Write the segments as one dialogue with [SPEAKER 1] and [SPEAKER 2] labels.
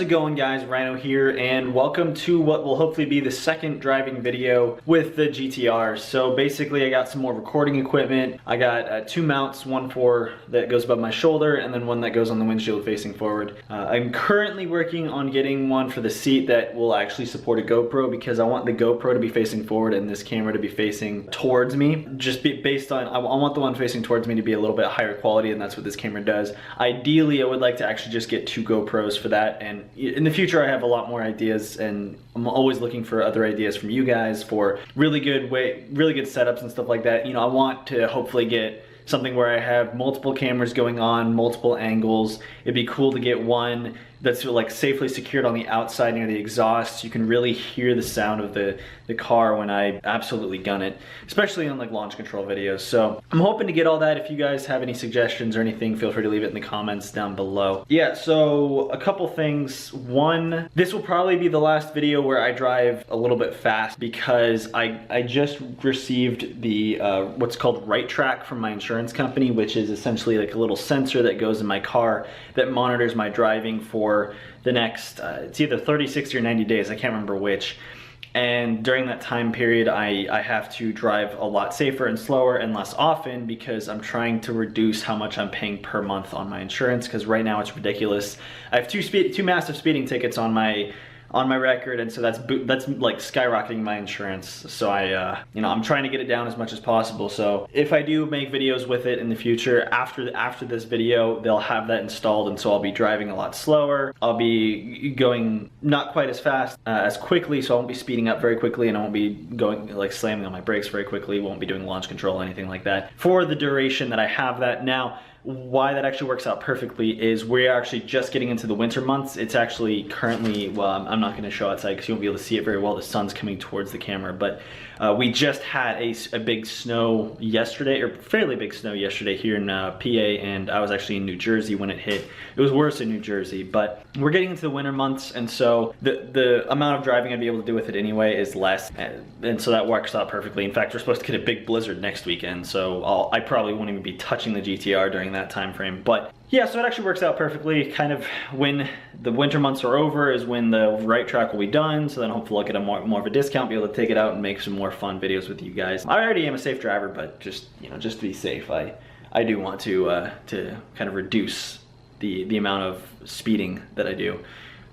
[SPEAKER 1] it going, guys? Rhino here, and welcome to what will hopefully be the second driving video with the GTR. So basically I got some more recording equipment. I got two mounts, one that goes above my shoulder and then one that goes on the windshield facing forward. I'm currently working on getting one for the seat that will actually support a GoPro, because I want the GoPro to be facing forward and this camera to be facing towards me. Based on, I want the one facing towards me to be a little bit higher quality, and that's what this camera does. Ideally, I would like to actually just get two GoPros for that, and in the future I have a lot more ideas, and I'm always looking for other ideas from you guys for really good setups and stuff like that. You know, I want to hopefully get something where I have multiple cameras going on, multiple angles. It'd be cool to get one that's like safely secured on the outside near the exhaust, so you can really hear the sound of the car when I absolutely gun it, especially on like launch control videos. So I'm hoping to get all that. If you guys have any suggestions or anything, feel free to leave it in the comments down below. Yeah, so a couple things. One, this will probably be the last video where I drive a little bit fast, because I just received the what's called Right Track from my insurance company, which is essentially like a little sensor that goes in my car that monitors my driving for the next, it's either 30, 60, or 90 days, I can't remember which. And during that time period, I have to drive a lot safer and slower and less often, because I'm trying to reduce how much I'm paying per month on my insurance, because right now it's ridiculous. I have two massive speeding tickets on my record, and so that's like skyrocketing my insurance. So I'm trying to get it down as much as possible. So if I do make videos with it in the future, after this video, they'll have that installed, and so I'll be driving a lot slower. I'll be going not quite as fast, as quickly, so I won't be speeding up very quickly, and I won't be going like slamming on my brakes very quickly. Won't be doing launch control or anything like that for the duration that I have that. Now, why that actually works out perfectly is we're actually just getting into the winter months. It's actually currently, well, I'm not going to show outside because you won't be able to see it very well. The sun's coming towards the camera, but we just had a big snow yesterday, or fairly big snow yesterday here in PA, and I was actually in New Jersey when it hit. It was worse in New Jersey, but we're getting into the winter months, and so the amount of driving I'd be able to do with it anyway is less, and so that works out perfectly. In fact, we're supposed to get a big blizzard next weekend, so I probably won't even be touching the GTR during that time frame. But yeah, so it actually works out perfectly. Kind of when the winter months are over is when the Right Track will be done, so then hopefully I'll get a more of a discount, be able to take it out and make some more fun videos with you guys. I already am a safe driver, but just to be safe, I do want to kind of reduce the amount of speeding that I do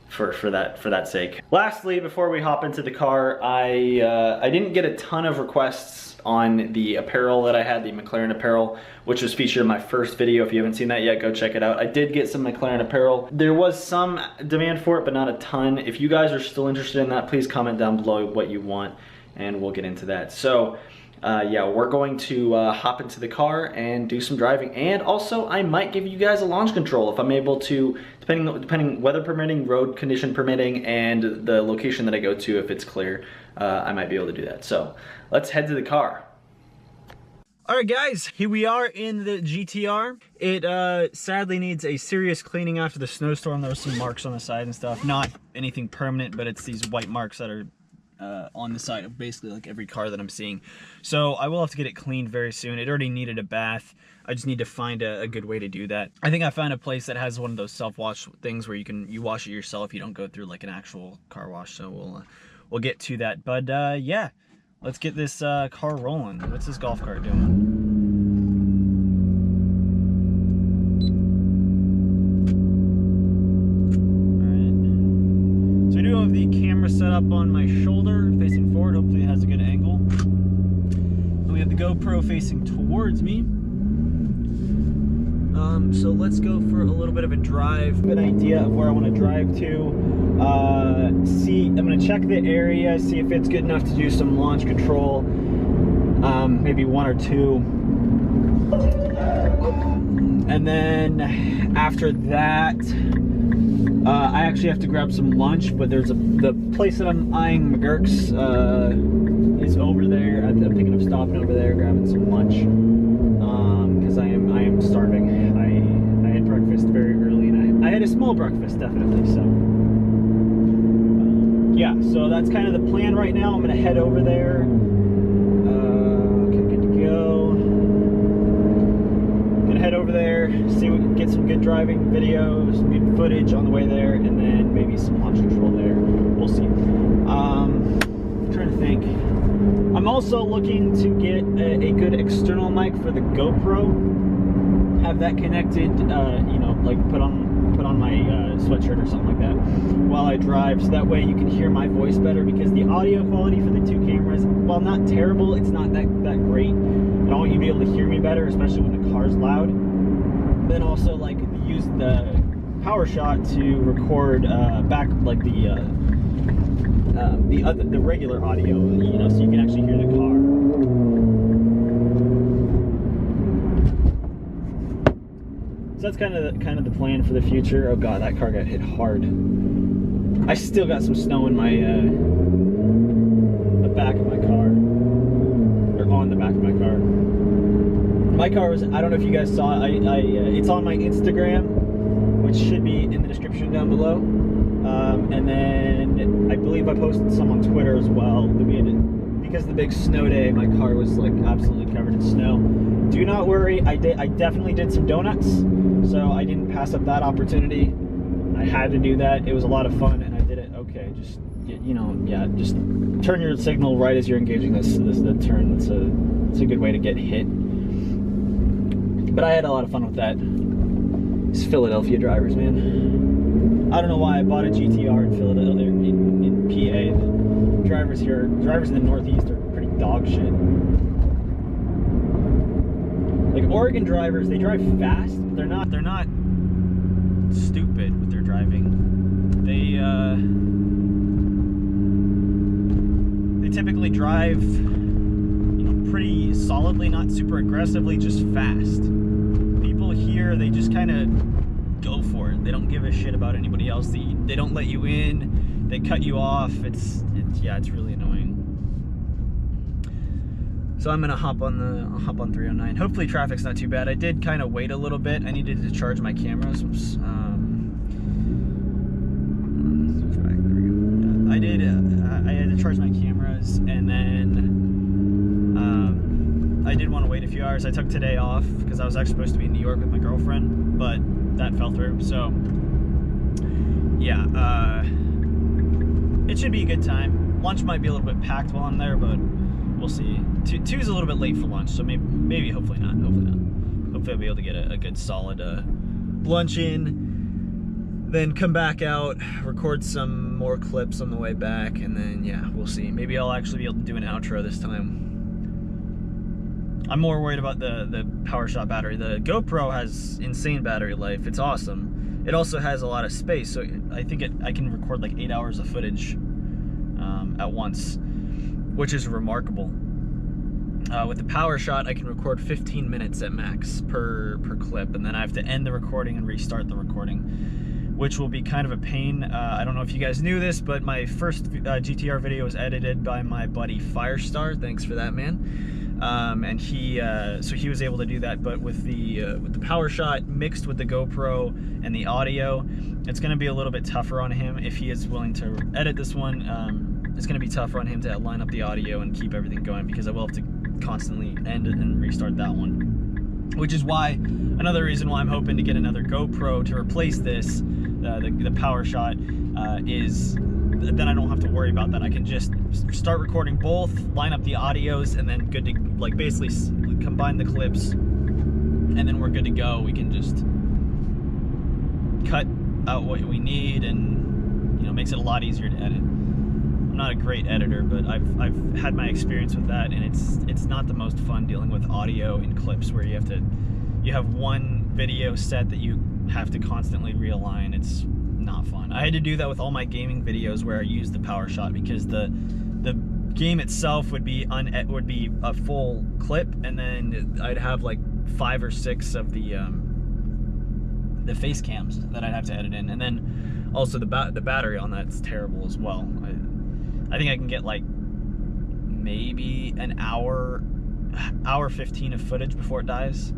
[SPEAKER 1] for that sake. Lastly, before we hop into the car, I didn't get a ton of requests on the apparel that I had, the McLaren apparel, which was featured in my first video. If you haven't seen that yet, go check it out. I did get some McLaren apparel. There was some demand for it, but not a ton. If you guys are still interested in that, please comment down below what you want, and we'll get into that. So yeah, we're going to hop into the car and do some driving, and also I might give you guys a launch control if I'm able to, depending weather permitting, road condition permitting, and the location that I go to, if it's clear, I might be able to do that. So let's head to the car. Alright guys, here we are in the GTR. It sadly needs a serious cleaning after the snowstorm. There were some marks on the side and stuff. Not anything permanent, but it's these white marks that are on the side of basically like every car that I'm seeing. So I will have to get it cleaned very soon. It already needed a bath. I just need to find a good way to do that. I think I found a place that has one of those self-wash things where you wash it yourself. You don't go through like an actual car wash. So we'll get to that. But yeah, let's get this car rolling. What's this golf cart doing? Of the camera set up on my shoulder facing forward. Hopefully it has a good angle. And we have the GoPro facing towards me. So let's go for a little bit of a drive. Good idea of where I want to drive to. I'm going to check the area, see if it's good enough to do some launch control. Maybe one or two. And then after that, I actually have to grab some lunch, but the place that I'm eyeing, McGurk's, is over there. I'm thinking of stopping over there, grabbing some lunch, because I am starving. I had breakfast very early, and I had a small breakfast, definitely. So yeah, so that's kind of the plan right now. I'm gonna head over there. Good to go. Gonna head over there, see if we can get some good driving videos, good footage on the way there, and then maybe some launch control there. We'll see. I'm trying to think. I'm also looking to get a good external mic for the GoPro. Have that connected, you know, like put on my sweatshirt or something like that while I drive, so that way you can hear my voice better, because the audio quality for the two cameras, while not terrible, it's not that great. And I want you to be able to hear me better, especially when the car's loud. Then also like use the power shot to record back like the regular audio, you know, so you can actually hear the car. So that's kind of the plan for the future. Oh god, that car got hit hard. I still got some snow in my the back of my car, or on the back of my car. My car was, I don't know if you guys saw it, it's on my Instagram, which should be in the description down below. And then I believe I posted some on Twitter as well. Because of the big snow day, my car was like absolutely covered in snow. Do not worry, I definitely did some donuts, so I didn't pass up that opportunity. I had to do that. It was a lot of fun, and I did it. Okay, just, you know, yeah, just turn your signal right as you're engaging the turn. It's a good way to get hit. But I had a lot of fun with that. These Philadelphia drivers, man. I don't know why I bought a GTR in Philadelphia, in PA. The drivers in the Northeast are pretty dog shit. Like Oregon drivers, they drive fast, but they're not stupid with their driving. They typically drive, you know, pretty solidly, not super aggressively, just fast. People here, they just kind of go for it. They don't give a shit about anybody else. They don't let you in. They cut you off. It's really annoying. So I'm gonna hop on 309. Hopefully traffic's not too bad. I did kind of wait a little bit. I needed to charge my cameras. Oops. There we go. I had to charge my cameras, and then I did want to wait a few hours. I took today off because I was actually supposed to be in New York with my girlfriend, but that fell through. So yeah, it should be a good time. Lunch might be a little bit packed while I'm there, but we'll see. Two's a little bit late for lunch, so maybe hopefully not. Hopefully I'll be able to get a good solid lunch in, then come back out, record some more clips on the way back, and then yeah, we'll see. Maybe I'll actually be able to do an outro this time. I'm more worried about the PowerShot battery. The GoPro has insane battery life. It's awesome. It also has a lot of space, so I think I can record like 8 hours of footage at once, which is remarkable. With the PowerShot, I can record 15 minutes at max per clip, and then I have to end the recording and restart the recording, which will be kind of a pain. I don't know if you guys knew this, but my first GTR video was edited by my buddy Firestar. Thanks for that, man. And so he was able to do that, but with the PowerShot mixed with the GoPro and the audio, it's going to be a little bit tougher on him if he is willing to edit this one. It's going to be tougher on him to line up the audio and keep everything going, because I will have to constantly end it and restart that one. Which is why, another reason why I'm hoping to get another GoPro to replace this, the PowerShot, is then I don't have to worry about that. I can just start recording both, line up the audios, and then good to, like, basically combine the clips, and then we're good to go. We can just cut out what we need, and, you know, makes it a lot easier to edit. I'm not a great editor, but I've had my experience with that, and it's not the most fun dealing with audio in clips where you have one video set that you have to constantly realign. It's not fun. I had to do that with all my gaming videos where I used the PowerShot, because the game itself would be a full clip, and then I'd have like 5 or 6 of the face cams that I'd have to edit in, and then also the battery on that's terrible as well. I think I can get like maybe an hour 15 of footage before it dies.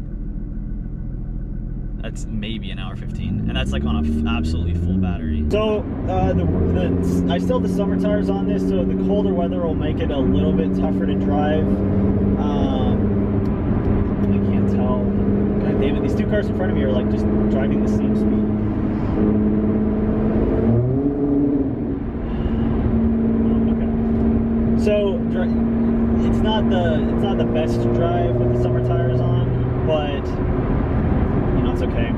[SPEAKER 1] That's maybe an hour 15, and that's like on a absolutely full battery. So I still have the summer tires on this, so the colder weather will make it a little bit tougher to drive. I can't tell. God damn it, these two cars in front of me are like just driving the same speed. not the best to drive with the summer tires on, but you know, it's okay.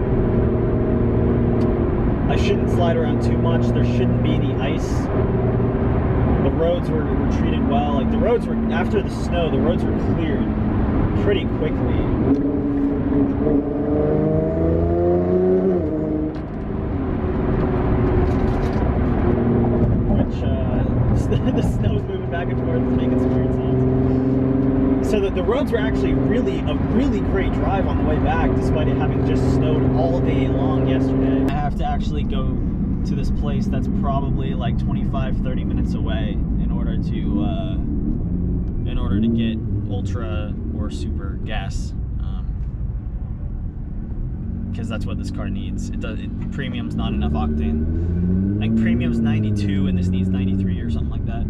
[SPEAKER 1] I shouldn't slide around too much. There shouldn't be any ice. The roads were treated well. Like the roads were, after the snow, the roads were cleared pretty quickly. The snow's moving back and forth, it's making some weird sounds. So the roads were actually a really great drive on the way back, despite it having just snowed all day long yesterday. I have to actually go to this place that's probably like 25-30 minutes away in order to get ultra or super gas, because that's what this car needs. Premium's not enough octane. I think premium's 92 and this needs 93 or something like that.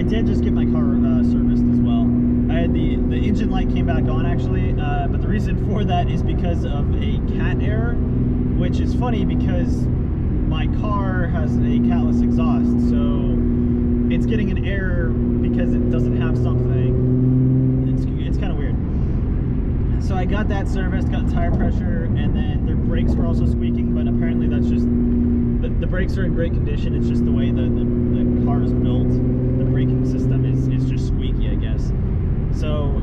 [SPEAKER 1] Did just get my car serviced as well. I had the engine light came back on actually, but the reason for that is because of a cat error, which is funny because my car has a catless exhaust, so it's getting an error because it doesn't have something. It's kind of weird. So I got that serviced, got tire pressure, and then their brakes were also squeaking, but apparently that's just the brakes are in great condition. It's just the way the car is built. The braking system is just squeaky, I guess. So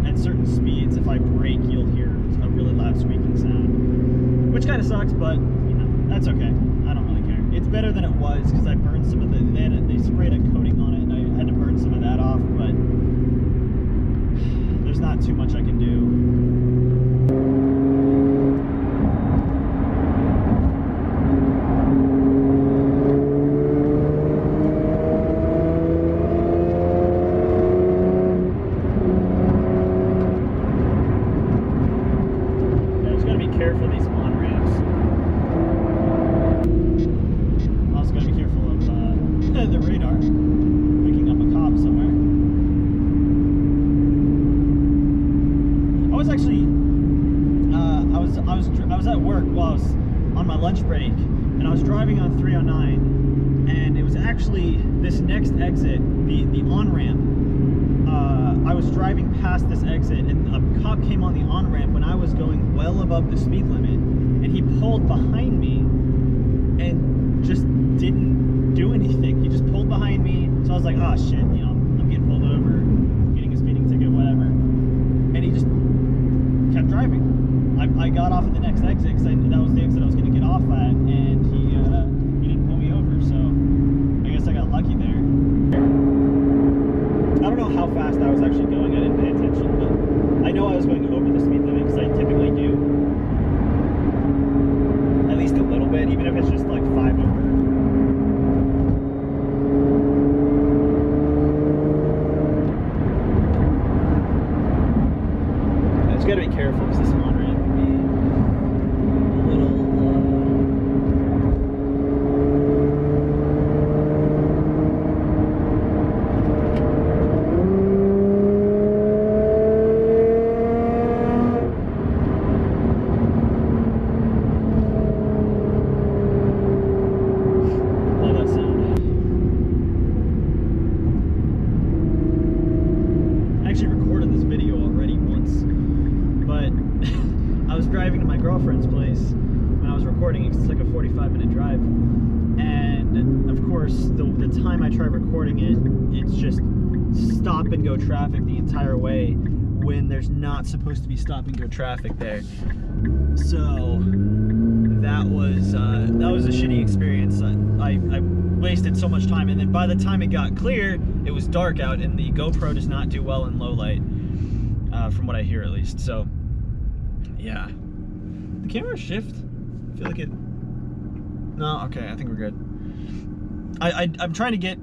[SPEAKER 1] at certain speeds, if I brake, you'll hear a really loud squeaking sound, which kind of sucks, but you know, that's okay. I don't really care. It's better than it was because I burned some of they sprayed a coating on it, and I had to burn some of that off, but there's not too much I can do. Careful these on-ramps. Also gotta be careful of the radar picking up a cop somewhere. I was actually I was at work while I was on my lunch break, and I was driving on 309, and it was actually this next exit, the on-ramp. I was driving past this exit, and a cop came on the on-ramp when I was going well above the speed limit, and he pulled behind me and just didn't do anything. He just pulled behind me, so I was like, oh shit, you know, I'm getting pulled over, getting a speeding ticket, whatever. And he just kept driving. I got off at the next exit because that was the exit I was going to get off at, and he didn't pull me over, so I guess I got lucky there. I don't know how fast I was actually going. I didn't pay attention, but I know I was going over the speed limit because I typically do. At least a little bit, even if it's just like 5 over. I just gotta be careful because this on-ramp can be a little driving to my girlfriend's place when I was recording. It's like a 45-minute drive, and of course the time I try recording it's just stop and go traffic the entire way when there's not supposed to be stop and go traffic there. So that was a shitty experience. I wasted so much time, and then by the time it got clear, it was dark out, and the GoPro does not do well in low light. from what I hear at least. So yeah, the camera shift. I feel like it. No, okay, I think we're good. I'm trying to get.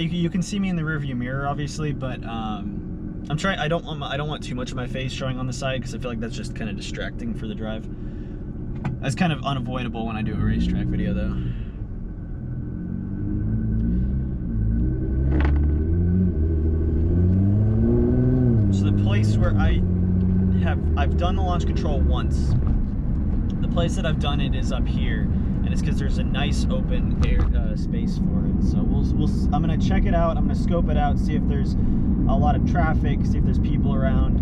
[SPEAKER 1] You can see me in the rearview mirror, obviously, but I'm trying. I don't want too much of my face showing on the side because I feel like that's just kind of distracting for the drive. That's kind of unavoidable when I do a racetrack video, though. So the place where I've done the launch control once. The place that I've done it is up here, and it's because there's a nice open air space for it. So I'm gonna check it out. I'm gonna scope it out, see if there's a lot of traffic, see if there's people around,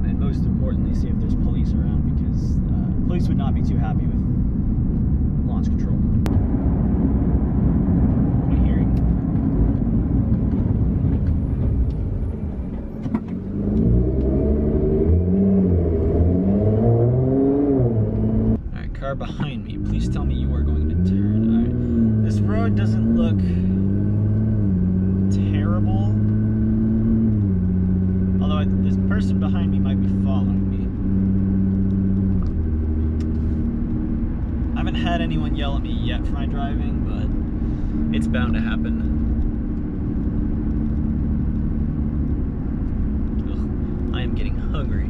[SPEAKER 1] and most importantly, see if there's police around, because police would not be too happy with launch control. What are you hearing? All right, car behind me. Please tell me you are going to turn. All right. This road doesn't look terrible. Although this person behind me might be following me. I haven't had anyone yell at me yet for my driving, but it's bound to happen. Ugh, I am getting hungry.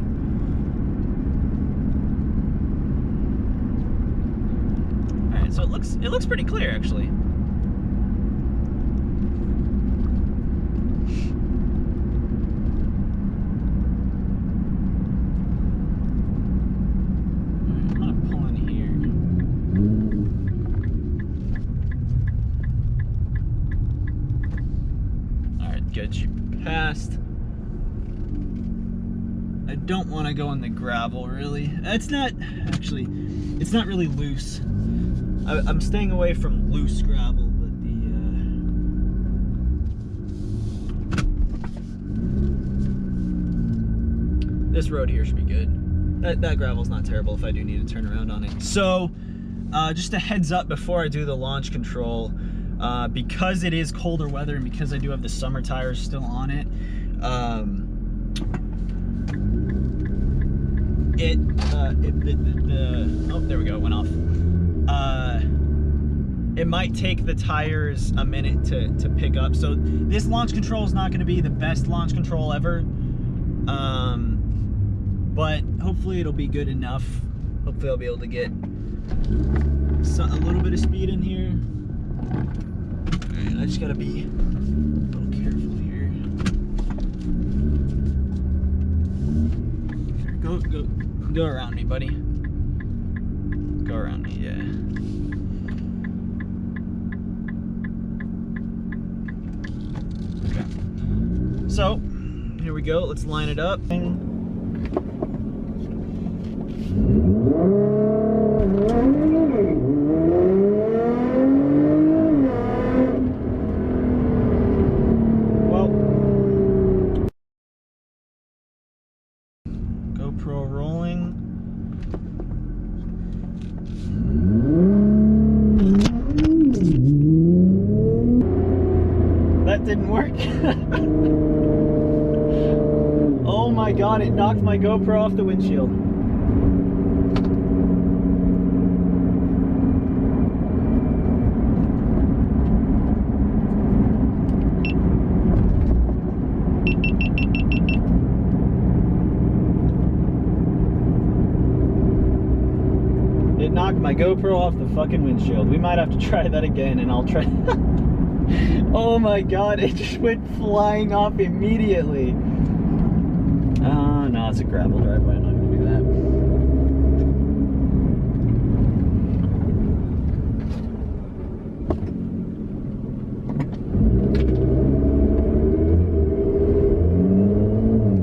[SPEAKER 1] Alright, so it looks pretty clear actually. Get you past. I don't want to go in the gravel, really. It's not really loose. I'm staying away from loose gravel, but this road here should be good. That gravel's not terrible if I do need to turn around on it. So just a heads up before I do the launch control. Because it is colder weather and because I do have the summer tires still on it, oh, there we go, it went off. It might take the tires a minute to pick up. So this launch control is not going to be the best launch control ever, but hopefully it'll be good enough. Hopefully I'll be able to get a little bit of speed in here. Alright, I just gotta be a little careful here. Go around me, buddy. Go around me, yeah. Okay. So, here we go. Let's line it up. GoPro rolling. That didn't work. Oh my god, it knocked my GoPro off the windshield. Knocked my GoPro off the fucking windshield. We might have to try that again, and I'll try. Oh my god, it just went flying off immediately. Oh no, it's a gravel driveway. I'm not gonna do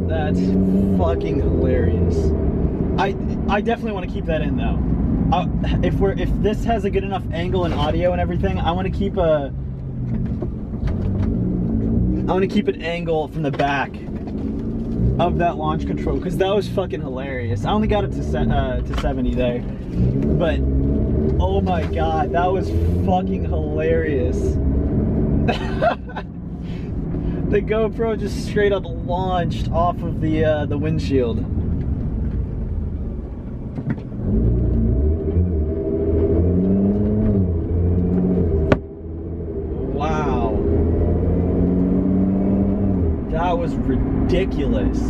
[SPEAKER 1] that. That's fucking hilarious. I definitely want to keep that in though. If this has a good enough angle and audio and everything, I want to keep an angle from the back of that launch control, because that was fucking hilarious. I only got it to 70 there, but oh my god, that was fucking hilarious. The GoPro just straight up launched off of the windshield. Wow. That was ridiculous.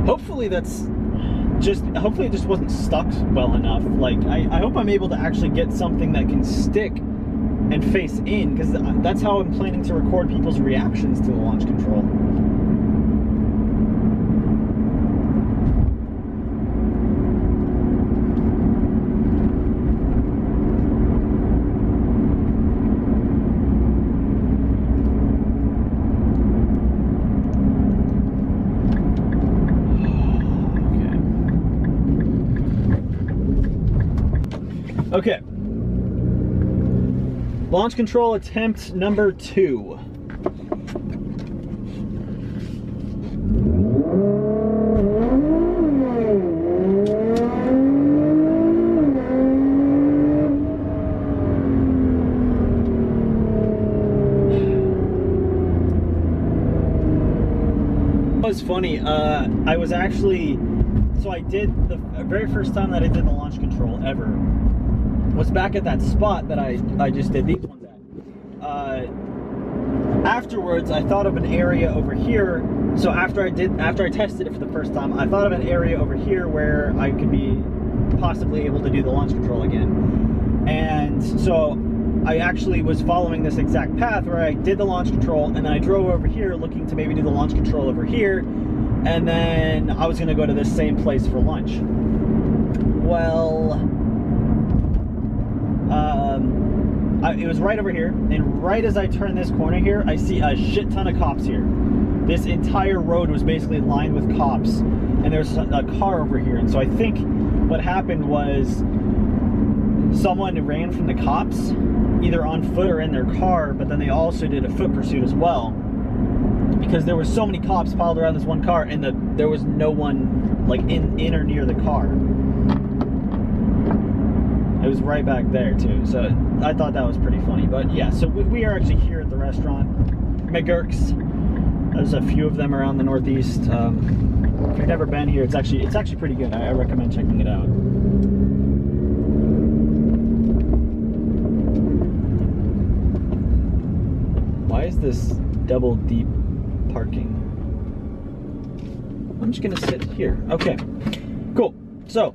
[SPEAKER 1] Hopefully hopefully it just wasn't stuck well enough. Like, I hope I'm able to actually get something that can stick and face in, because that's how I'm planning to record people's reactions to the launch control. Okay. Launch control attempt number 2. It was funny. I was actually, so I did the very first time that I did the launch control ever was back at that spot that I just did these ones at. Afterwards, I thought of an area over here. So after I tested it for the first time, I thought of an area over here where I could be possibly able to do the launch control again. And so I actually was following this exact path where I did the launch control, and then I drove over here looking to maybe do the launch control over here, and then I was gonna go to this same place for lunch. Well, it was right over here, and right as I turn this corner here, I see a shit ton of cops here. This entire road was basically lined with cops, and there's a car over here. And so I think what happened was someone ran from the cops, either on foot or in their car, but then they also did a foot pursuit as well, because there were so many cops piled around this one car, and there was no one like in or near the car. It was right back there too, so I thought that was pretty funny. But yeah, so we are actually here at the restaurant, McGurk's. There's a few of them around the Northeast. If you've never been here, it's actually pretty good. I recommend checking it out. Why is this double deep parking? I'm just gonna sit here. Okay, cool. So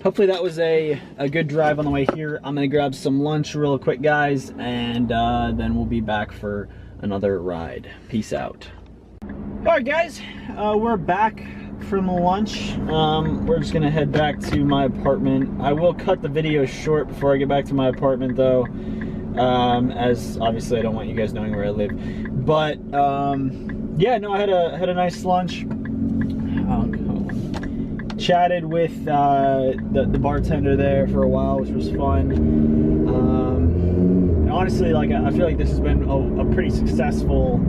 [SPEAKER 1] hopefully that was a good drive on the way here. I'm gonna grab some lunch real quick, guys, and then we'll be back for another ride. Peace out. All right, guys, we're back from lunch. We're just gonna head back to my apartment. I will cut the video short before I get back to my apartment, though, as obviously I don't want you guys knowing where I live. But yeah, no, I had a nice lunch. Chatted with the bartender there for a while, which was fun. And honestly, like, I feel like this has been a pretty successful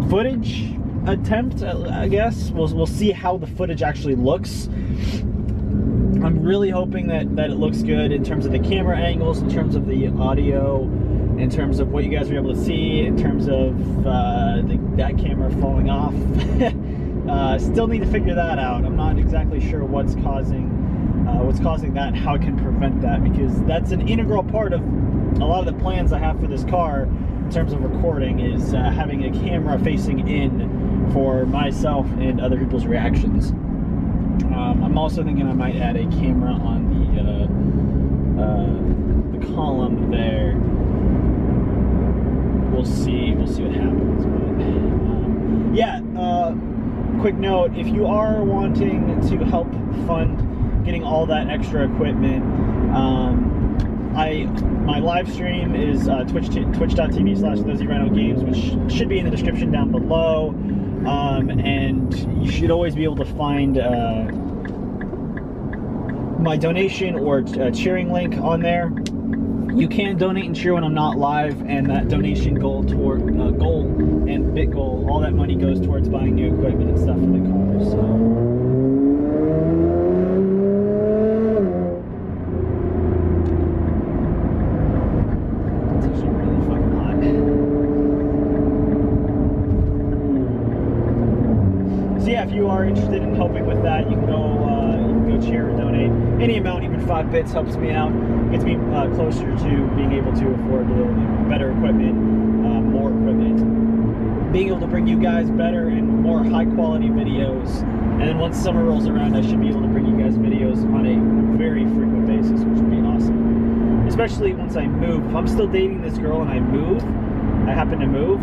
[SPEAKER 1] footage attempt, I guess. We'll see how the footage actually looks. I'm really hoping that it looks good in terms of the camera angles, in terms of the audio, in terms of what you guys are able to see, in terms of that camera falling off. Still need to figure that out. I'm not exactly sure what's causing that and how I can prevent that, because that's an integral part of a lot of the plans I have for this car in terms of recording, is having a camera facing in for myself and other people's reactions. I'm also thinking I might add a camera on the column there. We'll see what happens. But, yeah. Quick note, if you are wanting to help fund getting all that extra equipment, my live stream is twitch.tv/ThezRhino Games, which should be in the description down below, and you should always be able to find my donation or cheering link on there. You can donate and cheer when I'm not live, and that donation goal and bit goal, all that money goes towards buying new equipment and stuff for the car. So yeah, if you are interested in helping with that, you can go cheer or donate. Any amount, even 5 bits, helps me out. Gets me closer to being able to afford better equipment, more equipment. Being able to bring you guys better and more high quality videos. And then once summer rolls around, I should be able to bring you guys videos on a very frequent basis, which would be awesome. Especially once I move. If I'm still dating this girl and I happen to move,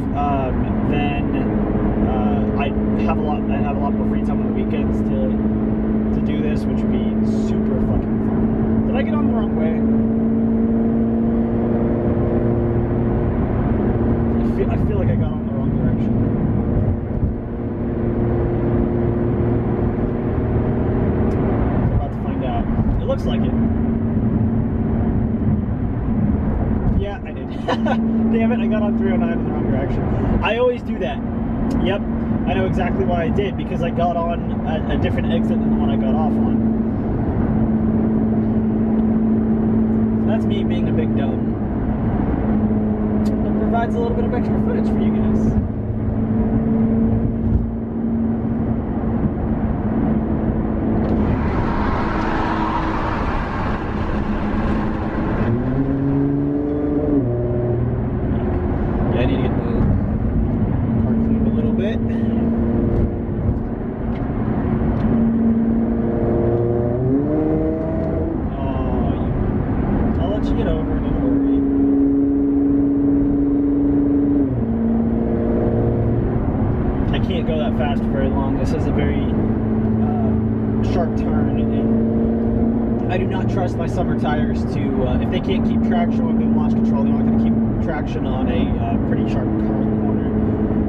[SPEAKER 1] then I have a lot more free time on the weekends to do this, which would be super fucking fun. Did I get on the wrong way? I feel like I got on the wrong direction. I'm about to find out. It looks like it. Yeah, I did. Damn it, I got on 309 in the wrong direction. I always do that. Yep, I know exactly why I did, because I got on a different exit than the one I got off on. So that's me being a big dumb. It provides a little bit of extra footage for you guys. Yeah, I need to get the car cleaned a little bit. I'll let you get over it, don't worry. I can't go that fast for very long. This is a very sharp turn, and I do not trust my summer tires to, if they can't keep traction with launch control, they're not going to keep traction on a pretty sharp corner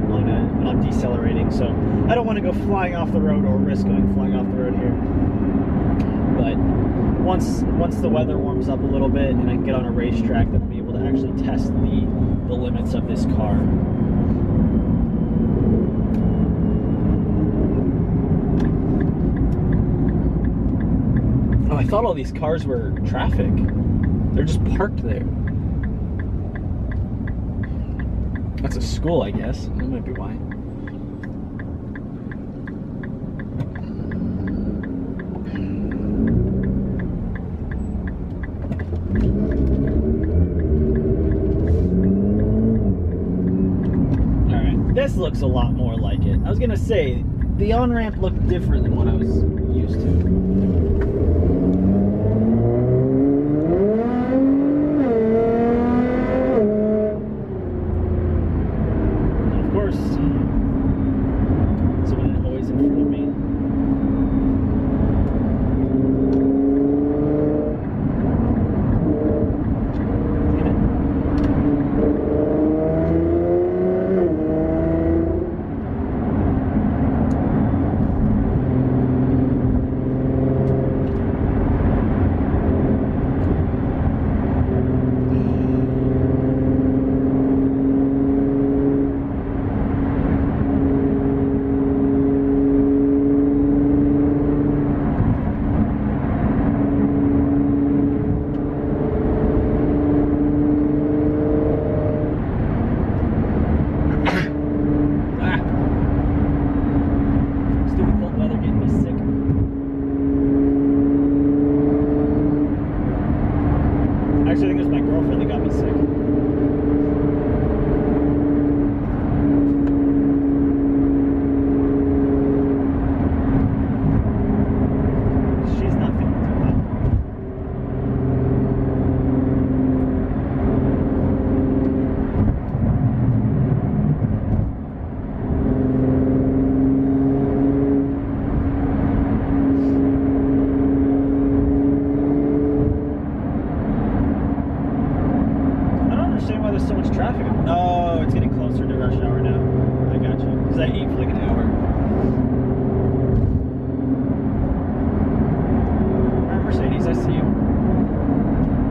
[SPEAKER 1] when I'm decelerating. So I don't want to go flying off the road or risk going flying off the road here. But once the weather warms up a little bit and I can get on a racetrack, then I'll be able to actually test the limits of this car. Oh, I thought all these cars were traffic. They're just parked there. That's a school, I guess. That might be why. Alright, this looks a lot more like it. I was gonna say, the on-ramp looked different than what I was used to.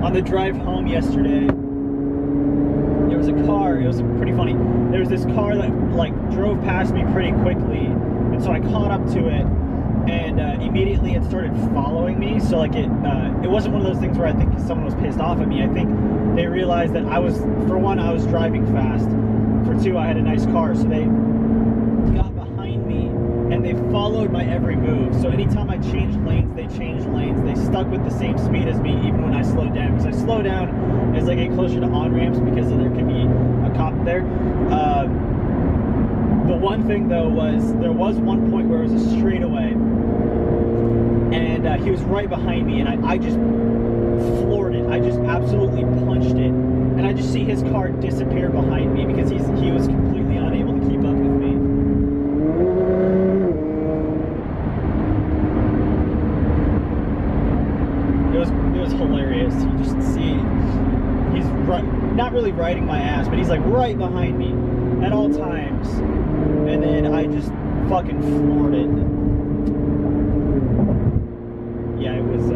[SPEAKER 1] On the drive home yesterday, there was a car. It was pretty funny. There was this car that like drove past me pretty quickly, and so I caught up to it, and immediately it started following me. So like it wasn't one of those things where I think someone was pissed off at me. I think they realized that I was, for one, I was driving fast. For two, I had a nice car, so they got behind me and and they followed my every move. So anytime I changed lanes, they changed lanes. They stuck with the same speed as me, even when I slowed down. Because I slow down as I get closer to on-ramps because there can be a cop there. The one thing though was, there was one point where it was a straightaway, and he was right behind me, and I just floored it. I just absolutely punched it, and I just see his car disappear behind me because he was completely unable to keep up with me. It was hilarious. You just see he's not really riding my ass, but he's like right behind me at all times, and then I just fucking floored it. Yeah, it was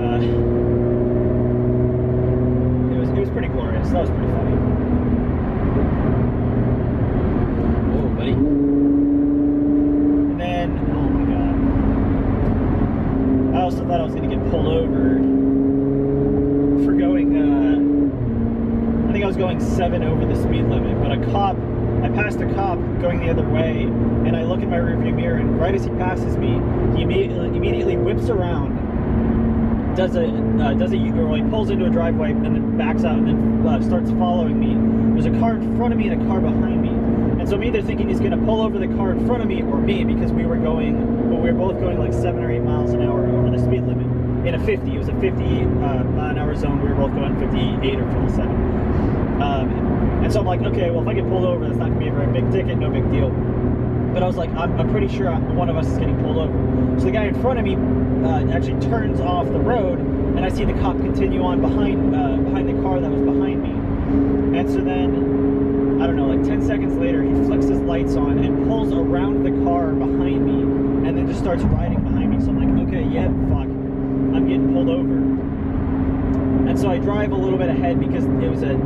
[SPEAKER 1] pretty glorious. That was pretty funny. Whoa, buddy. And then, oh my god, I also thought I was gonna get pulled over for going I think I was going 7 over the speed limit, but I passed a cop going the other way, and I look in my rearview mirror, and right as he passes me, he immediately whips around, does a U-turn, he pulls into a driveway, and then backs out, and then starts following me. There's a car in front of me and a car behind me, and so I'm either thinking he's going to pull over the car in front of me or me, because we were both going like 7 or 8 miles an hour over the speed limit in a 50. It was a 50 mile-an-hour zone. We were both going 58 or 57. And so I'm like, okay, well, if I get pulled over, that's not going to be a very big ticket, no big deal. But I was like, I'm pretty sure one of us is getting pulled over. So the guy in front of me actually turns off the road, and I see the cop continue on behind the car that was behind me. And so then, I don't know, like 10 seconds later, he flicks his lights on and pulls around the car behind me, and then just starts riding behind me. So I'm like, okay, yeah, fuck, I'm getting pulled over. And so I drive a little bit ahead because it was a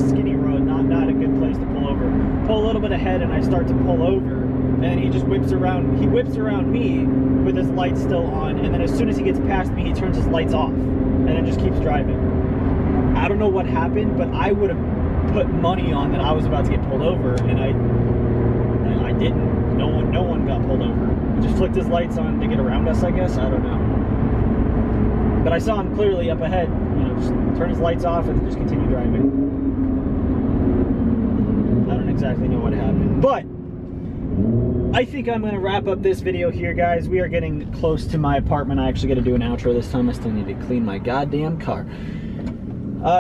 [SPEAKER 1] skinny road, not a good place to pull over. Pull a little bit ahead, and I start to pull over, and he just whips around me with his lights still on, and then as soon as he gets past me, he turns his lights off and then just keeps driving. I don't know what happened, but I would have put money on that I was about to get pulled over, and I didn't. No one got pulled over. He just flicked his lights on to get around us, I guess. I don't know. But I saw him clearly up ahead, just turn his lights off and just continue driving. I don't exactly know what happened, but I think I'm going to wrap up this video here, guys. We are getting close to my apartment. I actually got to do an outro this time. I still need to clean my goddamn car.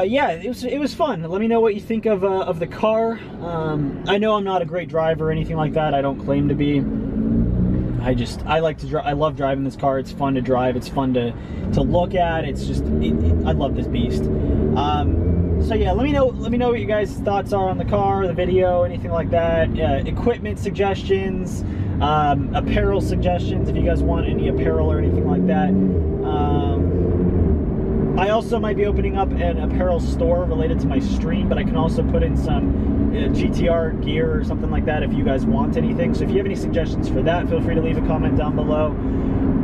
[SPEAKER 1] Yeah, it was fun. Let me know what you think of the car. I know I'm not a great driver or anything like that. I don't claim to be. I like to drive. I love driving this car. It's fun to drive. It's fun to look at. It's just, I love this beast. So yeah, let me know what you guys' thoughts are on the car, the video, anything like that. Equipment suggestions, apparel suggestions, if you guys want any apparel or anything like that. I also might be opening up an apparel store related to my stream, but I can also put in some GTR gear or something like that if you guys want anything. So if you have any suggestions for that, feel free to leave a comment down below.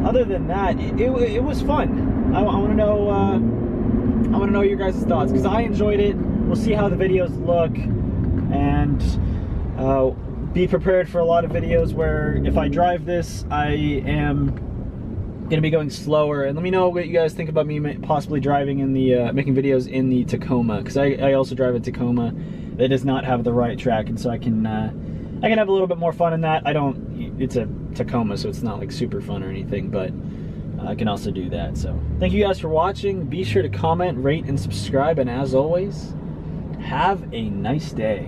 [SPEAKER 1] Other than that, it was fun. I want to know your guys' thoughts, because I enjoyed it. We'll see how the videos look, and be prepared for a lot of videos where if I drive this, I am gonna be going slower. And let me know what you guys think about me possibly driving in the making videos in the Tacoma, because I also drive a Tacoma that does not have the right track, and so I can have a little bit more fun in that. It's a Tacoma, so it's not like super fun or anything, but I can also do that. So thank you guys for watching. Be sure to comment, rate, and subscribe, and as always, have a nice day.